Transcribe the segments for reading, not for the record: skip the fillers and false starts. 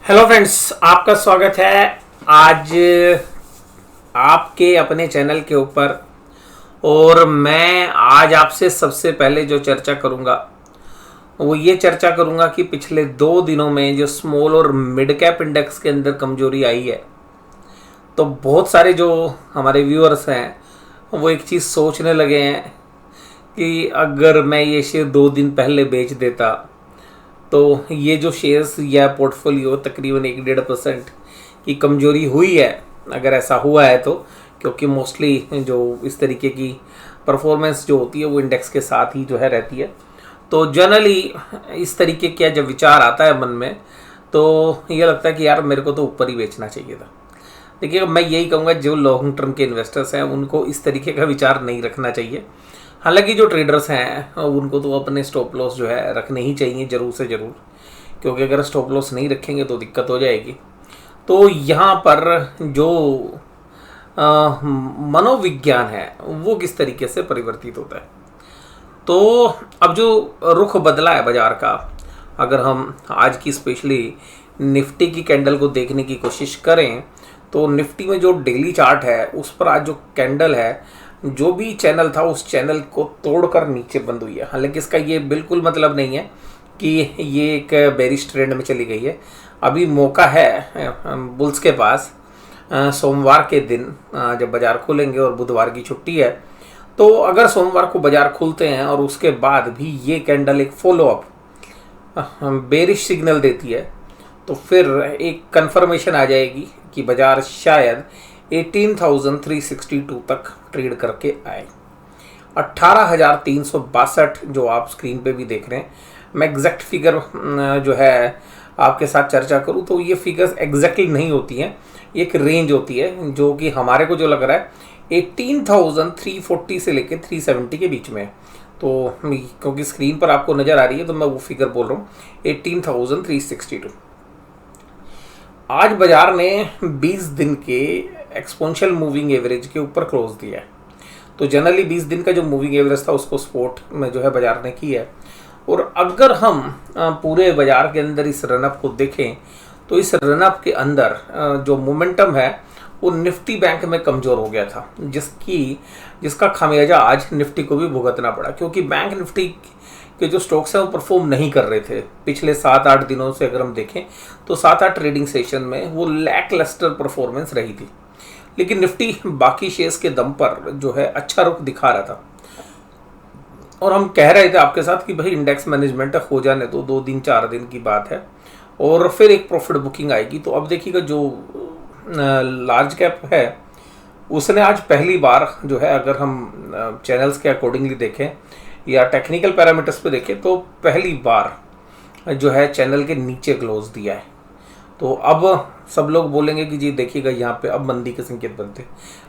Hello friends, आपका स्वागत है आज आपके अपने चैनल के ऊपर। और मैं आज आपसे सबसे पहले जो चर्चा करूंगा वो ये चर्चा करूंगा कि पिछले 2 दिनों में जो स्मॉल और मिड कैप इंडेक्स के अंदर कमजोरी आई है, तो बहुत सारे जो हमारे व्यूअर्स हैं वो एक चीज़ सोचने लगे हैं कि अगर मैं ये शेयर 2 दिन पहले बेच देता तो ये जो शेयर्स या पोर्टफोलियो तकरीबन 1-1.5% की कमजोरी हुई है, अगर ऐसा हुआ है तो, क्योंकि मोस्टली जो इस तरीके की परफॉर्मेंस जो होती है वो इंडेक्स के साथ ही जो है रहती है। तो जनरली इस तरीके का जब विचार आता है मन में तो ये लगता है कि यार मेरे को तो ऊपर ही बेचना चाहिए था। देखिए, मैं यही कहूँगा जो लॉन्ग टर्म के इन्वेस्टर्स हैं उनको इस तरीके का विचार नहीं रखना चाहिए। हालांकि जो ट्रेडर्स हैं उनको तो अपने स्टॉप लॉस जो है रखने ही चाहिए ज़रूर से ज़रूर, क्योंकि अगर स्टॉप लॉस नहीं रखेंगे तो दिक्कत हो जाएगी। तो यहाँ पर जो मनोविज्ञान है वो किस तरीके से परिवर्तित होता है, तो अब जो रुख बदला है बाजार का, अगर हम आज की स्पेशली निफ्टी की कैंडल को देखने की कोशिश करें तो निफ्टी में जो डेली चार्ट है उस पर आज जो कैंडल है, जो भी चैनल था उस चैनल को तोड़कर नीचे बंद हुई है। हालांकि इसका ये बिल्कुल मतलब नहीं है कि ये एक बेरिश ट्रेंड में चली गई है। अभी मौका है बुल्स के पास। सोमवार के दिन जब बाज़ार खुलेंगे और बुधवार की छुट्टी है, तो अगर सोमवार को बाज़ार खुलते हैं और उसके बाद भी ये कैंडल एक फॉलोअप बेरिश सिग्नल देती है, तो फिर एक कंफर्मेशन आ जाएगी कि बाज़ार शायद 18,362 तक ट्रेड करके आए। 18,362 जो आप स्क्रीन पे भी देख रहे हैं, मैं एग्जैक्ट फिगर जो है आपके साथ चर्चा करूं तो ये फिगर्स एग्जैक्टली नहीं होती हैं, एक रेंज होती है जो कि हमारे को जो लग रहा है 18,340 से लेकर 370 के बीच में है। तो क्योंकि स्क्रीन पर आपको नज़र आ रही है तो मैं वो फिगर बोल रहा हूँ 18,362। आज बाजार ने 20 दिन के एक्सपोनेंशियल मूविंग एवरेज के ऊपर क्लोज दिया है। तो जनरली 20 दिन का जो मूविंग एवरेज था उसको सपोर्ट में जो है बाजार ने किया है। और अगर हम पूरे बाजार के अंदर इस रनअप को देखें तो इस रनअप के अंदर जो मोमेंटम है वो निफ्टी बैंक में कमज़ोर हो गया था, जिसका खामियाजा आज निफ्टी को भी भुगतना पड़ा, क्योंकि बैंक निफ्टी के जो स्टॉक्स हैं वो परफॉर्म नहीं कर रहे थे पिछले 7-8 दिनों से। अगर हम देखें तो 7-8 ट्रेडिंग सेशन में वो लैक लस्टर परफॉर्मेंस रही थी, लेकिन निफ्टी बाकी शेयर्स के दम पर जो है अच्छा रुख दिखा रहा था। और हम कह रहे थे आपके साथ कि भाई इंडेक्स मैनेजमेंट हो जाने दो, 2 दिन 4 दिन की बात है और फिर एक प्रॉफिट बुकिंग आएगी। तो अब देखिएगा जो लार्ज कैप है उसने आज पहली बार जो है, अगर हम चैनल्स के अकॉर्डिंगली देखें या टेक्निकल पैरामीटर्स पे देखें, तो पहली बार जो है चैनल के नीचे क्लोज दिया है। तो अब सब लोग बोलेंगे कि जी देखिएगा यहाँ पे अब मंदी के संकेत बनते,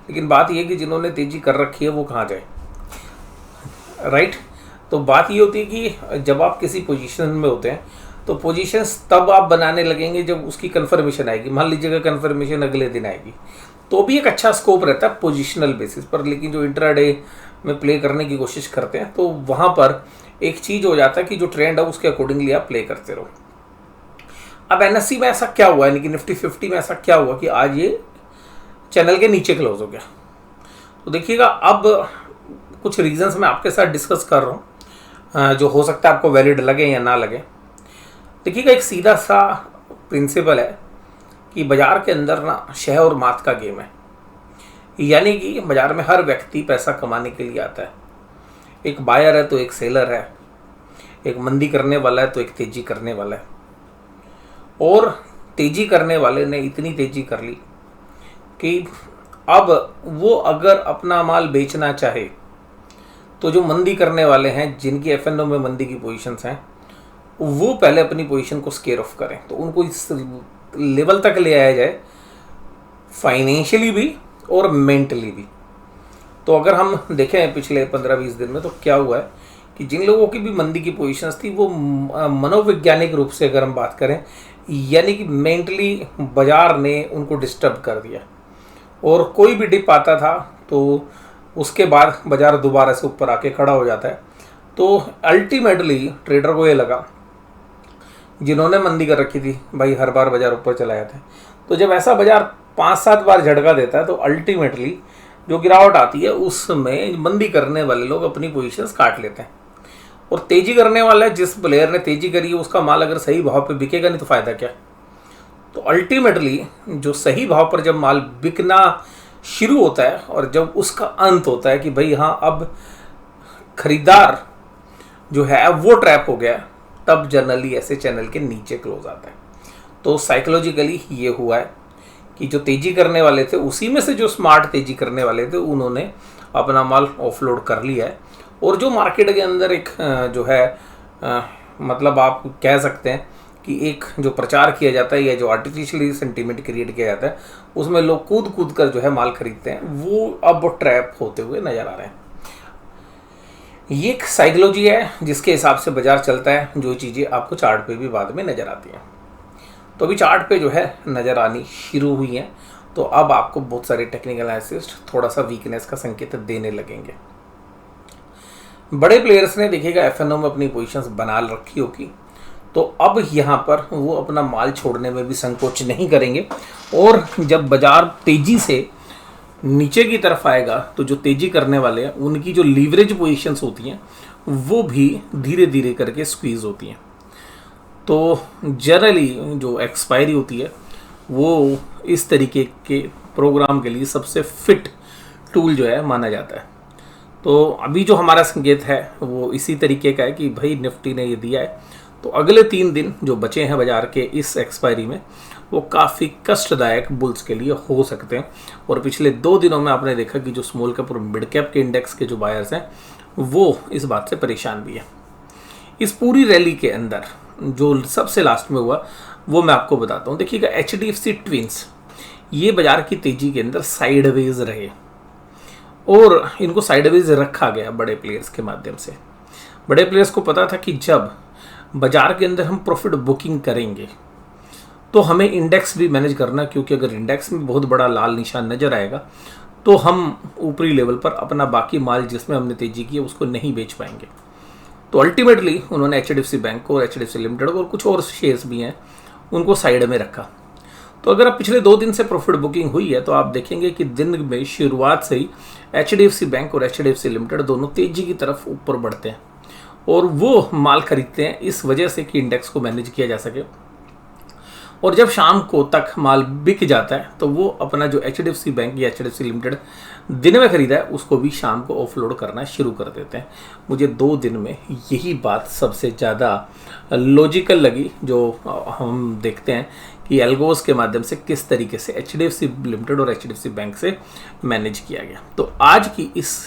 लेकिन बात यह कि जिन्होंने तेजी कर रखी है वो कहाँ जाए, राइट। तो बात ये होती है कि जब आप किसी पोजीशन में होते हैं तो पोजीशंस तब आप बनाने लगेंगे जब उसकी कन्फर्मेशन आएगी। मान लीजिएगा कन्फर्मेशन अगले दिन आएगी तो भी एक अच्छा स्कोप रहता है पोजिशनल बेसिस पर, लेकिन जो इंट्राडे में प्ले करने की कोशिश करते हैं तो वहाँ पर एक चीज़ हो जाता है कि जो ट्रेंड है उसके अकॉर्डिंगली आप प्ले करते रहो। अब एनएससी में ऐसा क्या हुआ है, यानी कि निफ्टी 50 में ऐसा क्या हुआ कि आज ये चैनल के नीचे क्लोज हो गया। तो देखिएगा, अब कुछ रीजंस मैं आपके साथ डिस्कस कर रहा हूँ जो हो सकता है आपको वैलिड लगे या ना लगे। देखिएगा, एक सीधा सा प्रिंसिपल है कि बाजार के अंदर ना शह और मात का गेम है, यानी कि बाजार में हर व्यक्ति पैसा कमाने के लिए आता है। एक बायर है तो एक सेलर है, एक मंदी करने वाला है तो एक तेजी करने वाला है। और तेजी करने वाले ने इतनी तेजी कर ली कि अब वो अगर अपना माल बेचना चाहे तो जो मंदी करने वाले हैं, जिनकी एफएनओ में मंदी की पोजीशंस हैं, वो पहले अपनी पोजीशन को स्केयर ऑफ करें, तो उनको इस लेवल तक ले आया जाए फाइनेंशियली भी और मेंटली भी। तो अगर हम देखें पिछले 15-20 दिन में तो क्या हुआ है कि जिन लोगों की भी मंदी की पोजीशंस थी वो मनोवैज्ञानिक रूप से अगर हम बात करें, यानी कि मेंटली बाजार ने उनको डिस्टर्ब कर दिया और कोई भी डिप आता था तो उसके बाद बाजार दोबारा से ऊपर आके खड़ा हो जाता है। तो अल्टीमेटली ट्रेडर को ये लगा जिन्होंने मंदी कर रखी थी भाई, हर बार बाजार ऊपर चला जाता है। तो जब ऐसा बाजार 5-7 बार झटका देता है तो अल्टीमेटली जो गिरावट आती है उसमें मंदी करने वाले लोग अपनी पोजीशंस काट लेते हैं, और तेजी करने वाला जिस प्लेयर ने तेजी करी है उसका माल अगर सही भाव पे बिकेगा नहीं तो फायदा क्या। तो अल्टीमेटली जो सही भाव पर जब माल बिकना शुरू होता है और जब उसका अंत होता है कि भाई हाँ अब खरीदार जो है वो ट्रैप हो गया, तब जनरली ऐसे चैनल के नीचे क्लोज आता है। तो साइकोलॉजिकली ये हुआ है कि जो तेजी करने वाले थे उसी में से जो स्मार्ट तेजी करने वाले थे उन्होंने अपना माल ऑफलोड कर लिया है, और जो मार्केट के अंदर एक जो है मतलब आप कह सकते हैं कि एक जो प्रचार किया जाता है या जो आर्टिफिशियली सेंटीमेंट क्रिएट किया जाता है उसमें लोग कूद कूद कर जो है माल खरीदते हैं, वो अब ट्रैप होते हुए नजर आ रहे हैं। ये एक साइकोलॉजी है जिसके हिसाब से बाजार चलता है, जो चीज़ें आपको चार्ट पे भी बाद में नज़र आती हैं। तो अभी चार्ट पे जो है नज़र आनी शुरू हुई हैं, तो अब आपको बहुत सारे टेक्निकल एनालिस्ट थोड़ा सा वीकनेस का संकेत देने लगेंगे। बड़े प्लेयर्स ने देखिएगा एफएनओ में अपनी पोजीशंस बना रखी होगी, तो अब यहाँ पर वो अपना माल छोड़ने में भी संकोच नहीं करेंगे, और जब बाजार तेजी से नीचे की तरफ आएगा तो जो तेजी करने वाले हैं उनकी जो लीवरेज पोजीशंस होती हैं वो भी धीरे धीरे करके स्क्वीज होती हैं। तो जनरली जो एक्सपायरी होती है वो इस तरीके के प्रोग्राम के लिए सबसे फिट टूल जो है माना जाता है। तो अभी जो हमारा संकेत है वो इसी तरीके का है कि भाई निफ्टी ने ये दिया है, तो अगले 3 दिन जो बचे हैं बाजार के इस एक्सपायरी में वो काफ़ी कष्टदायक बुल्स के लिए हो सकते हैं। और पिछले 2 दिनों में आपने देखा कि जो स्मॉल कैप और मिड कैप के इंडेक्स के जो बायर्स हैं वो इस बात से परेशान भी है। इस पूरी रैली के अंदर जो सबसे लास्ट में हुआ वो मैं आपको बताता हूँ। देखिएगा HDFC ट्विंस ये बाजार की तेजी के अंदर साइडवेज रहे, और इनको साइडवेज रखा गया बड़े प्लेयर्स के माध्यम से। बड़े प्लेयर्स को पता था कि जब बाजार के अंदर हम प्रॉफिट बुकिंग करेंगे तो हमें इंडेक्स भी मैनेज करना, क्योंकि अगर इंडेक्स में बहुत बड़ा लाल निशान नजर आएगा तो हम ऊपरी लेवल पर अपना बाकी माल जिसमें हमने तेजी की है उसको नहीं बेच पाएंगे। तो अल्टीमेटली उन्होंने HDFC बैंक को और HDFC लिमिटेड को और कुछ और शेयर्स भी हैं उनको साइड में रखा। तो अगर आप पिछले 2 दिन से प्रॉफिट बुकिंग हुई है तो आप देखेंगे कि दिन में शुरुआत से ही HDFC बैंक और HDFC लिमिटेड दोनों तेजी की तरफ ऊपर बढ़ते हैं, और वो माल खरीदते हैं इस वजह से कि इंडेक्स को मैनेज किया जा सके। और जब शाम को तक माल बिक जाता है तो वो अपना जो HDFC बैंक या HDFC लिमिटेड दिन में खरीदा है उसको भी शाम को ऑफलोड करना शुरू कर देते हैं। मुझे 2 दिन में यही बात सबसे ज़्यादा लॉजिकल लगी, जो हम देखते हैं कि एल्गोस के माध्यम से किस तरीके से HDFC लिमिटेड और HDFC बैंक से मैनेज किया गया। तो आज की इस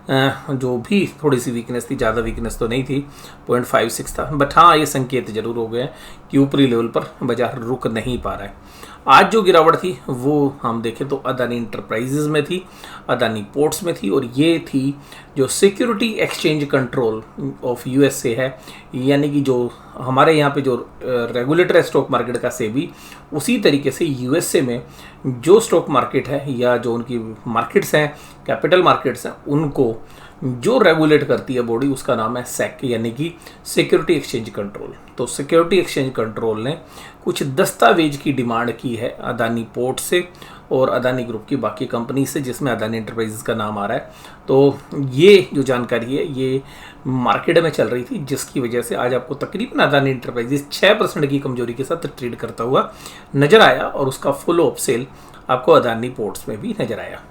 जो भी थोड़ी सी वीकनेस थी, ज़्यादा वीकनेस तो नहीं थी, 0.56 था, बट हाँ ये संकेत जरूर हो गए कि ऊपरी लेवल पर बाजार रुक नहीं पा रहा है। आज जो गिरावट थी वो हम देखें तो अदानी इंटरप्राइजेज में थी, अदानी पोर्ट्स में थी, और ये थी जो security exchange control of USA है, यानी कि जो हमारे यहाँ पे जो रेगुलेटर है स्टॉक मार्केट का सेबी, उसी तरीके से USA में जो स्टॉक मार्केट है या जो उनकी मार्केट्स हैं, कैपिटल मार्केट्स हैं, उनको जो रेगुलेट करती है बॉडी उसका नाम है SEC, यानी कि सिक्योरिटी एक्सचेंज कंट्रोल। तो सिक्योरिटी एक्सचेंज कंट्रोल ने कुछ दस्तावेज की डिमांड की है अदानी पोर्ट से और अदानी ग्रुप की बाकी कंपनी से, जिसमें अदानी एंटरप्राइजेस का नाम आ रहा है। तो ये जो जानकारी है ये मार्केट में चल रही थी, जिसकी वजह से आज आपको तकरीबन अदानी एंटरप्राइजेस 6% की कमजोरी के साथ ट्रेड करता हुआ नजर आया, और उसका फुल ऑफ सेल आपको अदानी पोर्ट्स में भी नजर आया।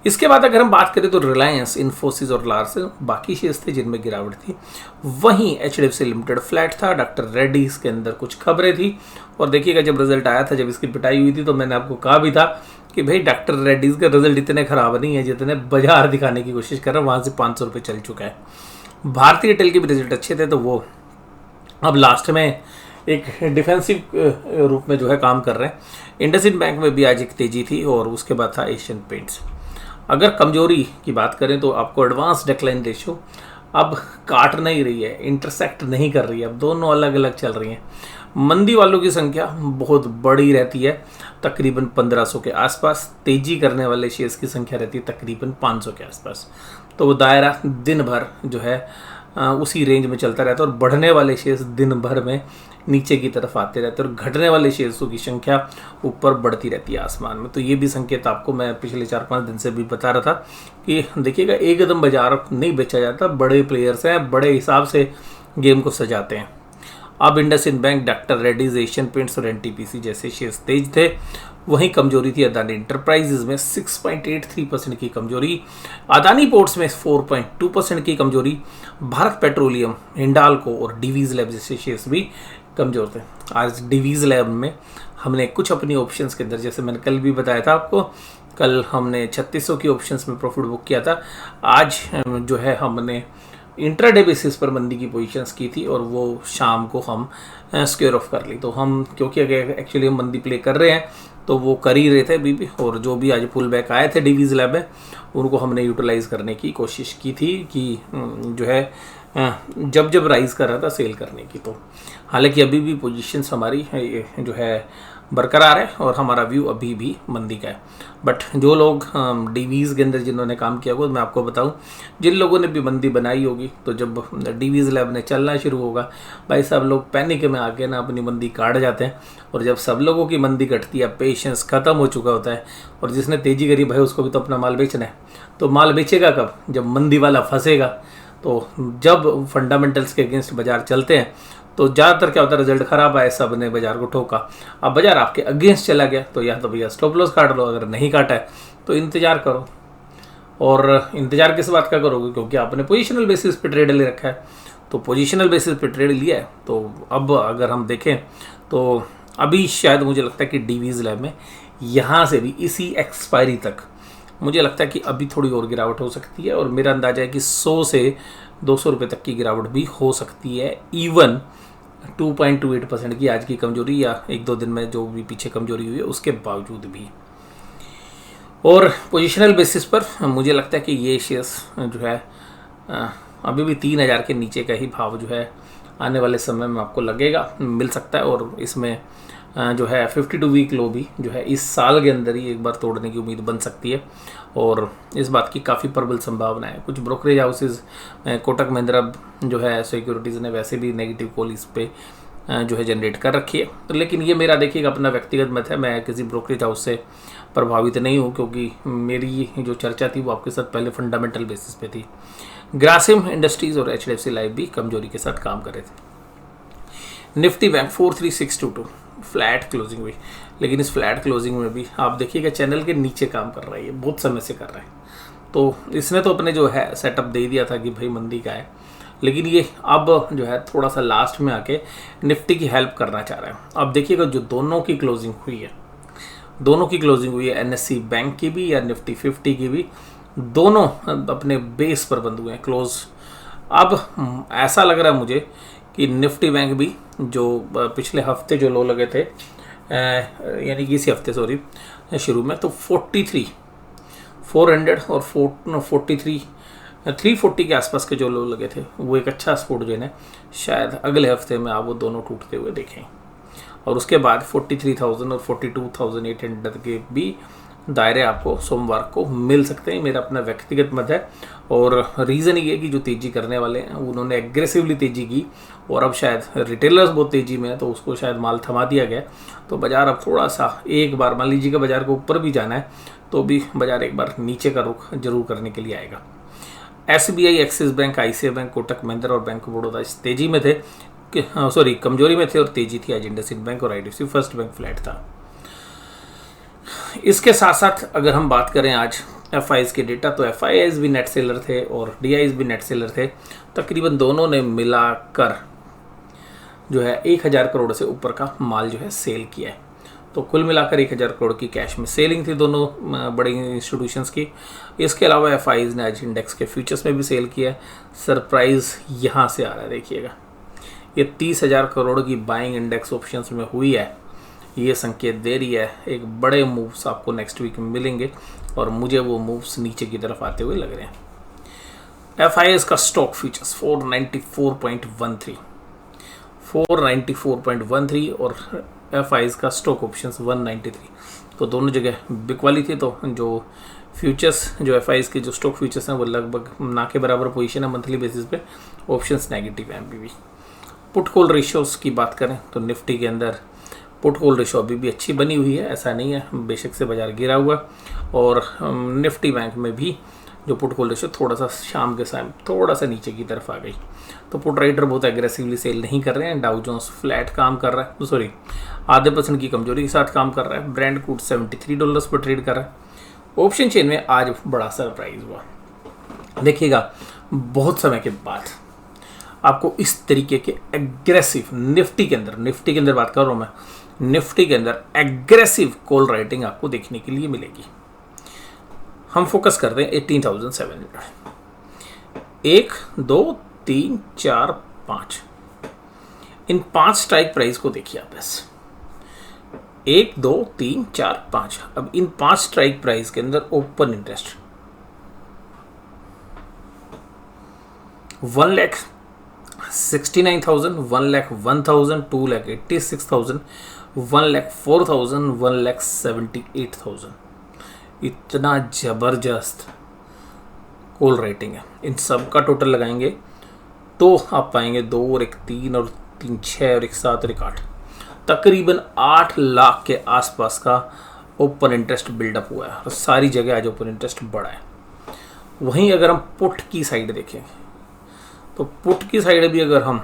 इसके बाद अगर हम बात करें तो रिलायंस, इन्फोसिस और लार्स बाकी शेयर्स थे जिनमें गिरावट थी। वहीं HDFC लिमिटेड फ्लैट था। डॉक्टर रेड्डी इसके अंदर कुछ खबरें थी, और देखिएगा जब रिजल्ट आया था, जब इसकी पिटाई हुई थी, तो मैंने आपको कहा भी था कि भाई डॉक्टर रेड्डीज का रिजल्ट इतने खराब नहीं है जितने बाजार दिखाने की कोशिश कर रहे हैं। वहाँ से 500 रुपये चल चुका है। भारतीय एयरटेल के भी रिजल्ट अच्छे थे, तो वो अब लास्ट में एक डिफेंसिव रूप में जो है काम कर रहे हैं। इंडसइंड बैंक में भी आज एक तेजी थी, और उसके बाद था एशियन पेंट्स। अगर कमजोरी की बात करें तो आपको एडवांस डिक्लाइन रेशियो अब काट नहीं रही है, इंटरसेक्ट नहीं कर रही है, अब दोनों अलग अलग चल रही हैं। मंदी वालों की संख्या बहुत बड़ी रहती है, तकरीबन 1500 के आसपास। तेजी करने वाले शेयर्स की संख्या रहती है तकरीबन 500 के आसपास। तो वो दायरा दिन भर जो है उसी रेंज में चलता रहता है, और बढ़ने वाले शेयर्स दिन भर में नीचे की तरफ आते रहते हैं और घटने वाले शेयर्सों की संख्या ऊपर बढ़ती रहती है आसमान में। तो ये भी संकेत आपको मैं पिछले 4-5 दिन से भी बता रहा था कि देखिएगा एकदम बाजार नहीं बेचा जाता, बड़े प्लेयर्स हैं, बड़े हिसाब से गेम को सजाते हैं। अब IndusInd bank, doctor Reddy's, Asian paints और एनटीपीसी जैसे शेयर्स तेज थे। वहीं कमजोरी थी अदानी इंटरप्राइजेज में 6.83% की कमजोरी, अदानी पोर्ट्स में 4.2% की कमजोरी, भारत पेट्रोलियम, हिंडाल्को और डिवीज लैब जैसे शेयर्स भी कमजोर थे। आज डिवीज लैब में हमने कुछ अपनी ऑप्शंस के अंदर, जैसे मैंने कल भी बताया था आपको, कल हमने 3600 की ऑप्शंस में प्रॉफिट बुक किया था। आज जो है हमने इंट्राडे बेसिस पर मंदी की पोजीशंस की थी और वो शाम को हम स्क्वेयर ऑफ कर ली। तो हम क्योंकि अगर एक्चुअली हम मंदी प्ले कर रहे हैं तो वो कर ही रहे थे अभी भी, और जो भी आज पुल बैक आए थे डिवीज लैब में उनको हमने यूटिलाइज करने की कोशिश की थी कि जो है जब जब राइज कर रहा था सेल करने की। तो हालांकि अभी भी पोजीशंस हमारी जो है बरकरार है और हमारा व्यू अभी भी मंदी का है। बट जो लोग डीवीज़ के अंदर जिन्होंने काम किया होगा, मैं आपको बताऊं, जिन लोगों ने भी मंदी बनाई होगी, तो जब डीवीज़ लैब ने चलना शुरू होगा, भाई सब लोग पैनिक में आके ना अपनी मंदी काट जाते हैं। और जब सब लोगों की मंदी कटती है, पेशेंस ख़त्म हो चुका होता है और जिसने तेज़ी करी भाई उसको भी तो अपना माल बेचना है। तो माल बेचेगा कब? जब मंदी वाला फंसेगा। तो जब फंडामेंटल्स के अगेंस्ट बाजार चलते हैं तो ज़्यादातर क्या होता है, रिजल्ट खराब आए, सब ने बाजार को ठोका। अब बाजार आपके अगेंस्ट चला गया तो या तो भैया स्टॉप लॉस काट लो, अगर नहीं काटा है तो इंतजार करो। और इंतजार किस बात का करोगे? क्योंकि आपने पोजीशनल बेसिस पे ट्रेड ले रखा है। तो पोजीशनल बेसिस पे ट्रेड लिया है तो अब अगर हम देखें तो अभी शायद मुझे लगता है कि डीवीज लैब में यहाँ से भी इसी एक्सपायरी तक मुझे लगता है कि अभी थोड़ी और गिरावट हो सकती है। और मेरा अंदाजा है कि 100 से 200 रुपये तक की गिरावट भी हो सकती है। इवन 2.28% की आज की कमजोरी या 1-2 दिन में जो भी पीछे कमजोरी हुई है उसके बावजूद भी। और पोजीशनल बेसिस पर मुझे लगता है कि ये शेयर्स जो है अभी भी 3000 के नीचे का ही भाव जो है आने वाले समय में आपको लगेगा, मिल सकता है। और इसमें जो है 52 वीक लो भी जो है इस साल के अंदर ही एक बार तोड़ने की उम्मीद बन सकती है और इस बात की काफ़ी प्रबल संभावना है। कुछ ब्रोकरेज हाउसेज, कोटक महिंद्रा जो है सिक्योरिटीज़ ने वैसे भी नेगेटिव कॉल इस पे जो है जनरेट कर रखी है। तो लेकिन ये मेरा देखिएगा अपना व्यक्तिगत मत है, मैं किसी ब्रोकरेज हाउस से प्रभावित नहीं हूँ क्योंकि मेरी जो चर्चा थी वो आपके साथ पहले फंडामेंटल बेसिस पे थी। ग्रासिम इंडस्ट्रीज़ और HDFC लाइफ भी कमजोरी के साथ काम कर रहे थे। निफ्टी बैंक 43622 फ्लैट क्लोजिंग हुई, लेकिन इस फ्लैट क्लोजिंग में भी आप देखिएगा चैनल के नीचे काम कर रहा है, ये बहुत समय से कर रहा है। तो इसने तो अपने जो है सेटअप दे दिया था कि भाई मंदी का है, लेकिन ये अब जो है थोड़ा सा लास्ट में आके निफ्टी की हेल्प करना चाह रहा है। अब देखिएगा जो दोनों की क्लोजिंग हुई है NSE बैंक की भी या निफ्टी 50 की भी, दोनों अपने बेस पर बंद हुए हैं क्लोज। अब ऐसा लग रहा है मुझे कि निफ्टी बैंक भी जो पिछले हफ्ते जो लो लगे थे, यानी कि इसी हफ्ते शुरू में, तो 400 और 340 के आसपास के जो लो लगे थे वो एक अच्छा स्पोर्ट जो है शायद अगले हफ्ते में आप वो दोनों टूटते हुए देखें। और उसके बाद 43,000 और 42,800 के भी दायरे आपको सोमवार को मिल सकते हैं, मेरा अपना व्यक्तिगत मत है। और रीज़न ये है कि जो तेज़ी करने वाले हैं उन्होंने एग्रेसिवली तेज़ी की और अब शायद रिटेलर्स बहुत तेज़ी में है तो उसको शायद माल थमा दिया गया। तो बाज़ार अब थोड़ा सा एक बार, मान लीजिए कि बाज़ार को ऊपर भी जाना है तो भी बाज़ार एक बार नीचे का रुख जरूर करने के लिए आएगा। SBI, axis bank, ICICI bank, Kotak Mahindra और बैंक ऑफ बड़ौदा इस तेज़ी में थे, कमजोरी में थे और तेज़ी थी आज इंडसइंड बैंक और IDFC फर्स्ट बैंक फ्लैट था। इसके साथ साथ अगर हम बात करें आज FIs के डेटा, तो FIs भी नेट सेलर थे और DIs भी नेट सेलर थे। तकरीबन दोनों ने मिलाकर जो है 1000 करोड़ से ऊपर का माल जो है सेल किया है। तो कुल मिलाकर 1000 करोड़ की कैश में सेलिंग थी दोनों बड़े इंस्टीट्यूशंस की। इसके अलावा FIs ने आज इंडेक्स के फ्यूचर्स में भी सेल किया है। सरप्राइज यहाँ से आ रहा है, देखिएगा ये 30,000 करोड़ की बाइंग इंडेक्स ऑप्शंस में हुई है। ये संकेत दे रही है एक बड़े मूव्स आपको नेक्स्ट वीक में मिलेंगे और मुझे वो मूव्स नीचे की तरफ आते हुए लग रहे हैं। FIs का स्टॉक फ्यूचर्स 494.13 और FIs का स्टॉक ऑप्शंस 193, तो दोनों जगह बिक वाली थी। तो जो फ्यूचर्स, जो FIs के जो स्टॉक फ्यूचर्स हैं वो लगभग ना के बराबर पोजीशन है मंथली बेसिस पे। ऑप्शंस नेगेटिव है अभी भी। पुट कॉल रेशियोज की बात करें तो निफ्टी के अंदर पुट कॉल रेशियो अभी भी अच्छी बनी हुई है, ऐसा नहीं है बेशक से बाजार गिरा हुआ। और निफ्टी बैंक में भी जो पुट कॉल रेशियो थोड़ा सा शाम के समय थोड़ा सा नीचे की तरफ आ गई। तो पुट राइटर बहुत एग्रेसिवली सेल नहीं कर रहे हैं। डाउ जोन्स फ्लैट काम कर रहा है, सॉरी आधे % की कमजोरी के साथ काम कर रहा है। ब्रांड क्रूड $73 पर ट्रेड कर रहा है। ऑप्शन चेन में आज बड़ा सरप्राइज हुआ। देखिएगा बहुत समय के बाद आपको इस तरीके के एग्रेसिव निफ्टी के अंदर बात कर रहा हूं मैं, निफ्टी के अंदर एग्रेसिव कॉल राइटिंग आपको देखने के लिए मिलेगी। हम फोकस करते हैं 18,700। 1 2 3 4 5 इन 5 स्ट्राइक प्राइस को देखिए आप बस। 1 2 3 4 5। अब इन 5 स्ट्राइक प्राइस के अंदर ओपन इंटरेस्ट 1,69,000, 1,01,000, 2,86,000, 1,04,000, 1,78,000। इतना जबरदस्त कॉल रेटिंग है। इन सब का टोटल लगाएंगे तो आप पाएंगे 2 और 1 3 और 3 6 और 1 7 और 1 8, तकरीबन 8 लाख के आसपास का ओपन इंटरेस्ट बिल्डअप हुआ है। और सारी जगह आज ओपन इंटरेस्ट बढ़ा है। वहीं अगर हम पुट की साइड देखें तो पुट की साइड भी अगर हम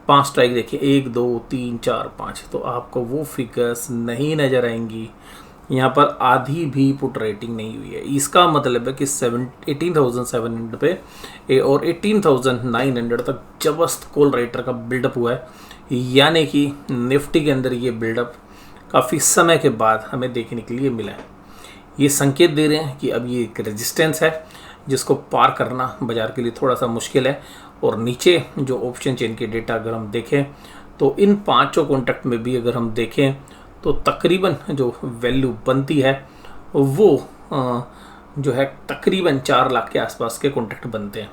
5 स्ट्राइक देखें 1 2 3 4 5 तो आपको वो फिगर्स नहीं नजर आएंगी। यहाँ पर आधी भी पुट रेटिंग नहीं हुई है। इसका मतलब है कि 18,700 पे और 18,900 तक जबरदस्त कॉल राइटर का बिल्डअप हुआ है। यानी कि निफ्टी के अंदर ये बिल्डअप काफ़ी समय के बाद हमें देखने के लिए मिला है। ये संकेत दे रहे हैं कि अब ये एक रेजिस्टेंस है जिसको पार करना बाजार के लिए थोड़ा सा मुश्किल है। और नीचे जो ऑप्शन चेन के डेटा अगर हम देखें तो इन 5 कॉन्ट्रैक्ट में भी अगर हम देखें तो तकरीबन जो वैल्यू बनती है वो जो है तकरीबन 4 लाख के आसपास के कॉन्ट्रैक्ट बनते हैं।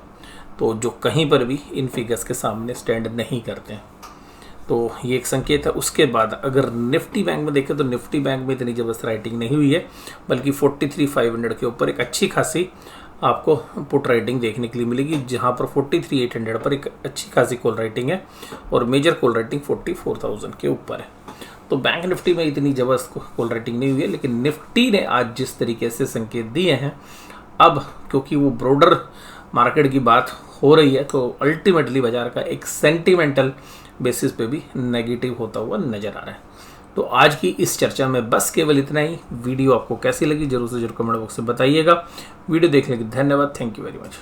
तो जो कहीं पर भी इन फिगर्स के सामने स्टैंड नहीं करते हैं। तो ये एक संकेत है। उसके बाद अगर निफ्टी बैंक में देखें तो निफ्टी बैंक में इतनी ज़बरदस्त राइटिंग नहीं हुई है, बल्कि 43,500 के ऊपर एक अच्छी खासी आपको पुट राइटिंग देखने के लिए मिलेगी, जहां पर 43,800 पर एक अच्छी खासी कॉल राइटिंग है और मेजर कॉल राइटिंग 44,000 के ऊपर है। तो बैंक निफ्टी में इतनी जबरदस्त कॉल राइटिंग नहीं हुई है, लेकिन निफ्टी ने आज जिस तरीके से संकेत दिए हैं, अब क्योंकि वो ब्रॉडर मार्केट की बात हो रही है तो अल्टीमेटली बाजार का एक सेंटिमेंटल बेसिस पे भी नेगेटिव होता हुआ नजर आ रहा है। तो आज की इस चर्चा में बस केवल इतना ही। वीडियो आपको कैसी लगी जरूर से जरूर कमेंट बॉक्स में बताइएगा। वीडियो देखने के लिए धन्यवाद। Thank you very much.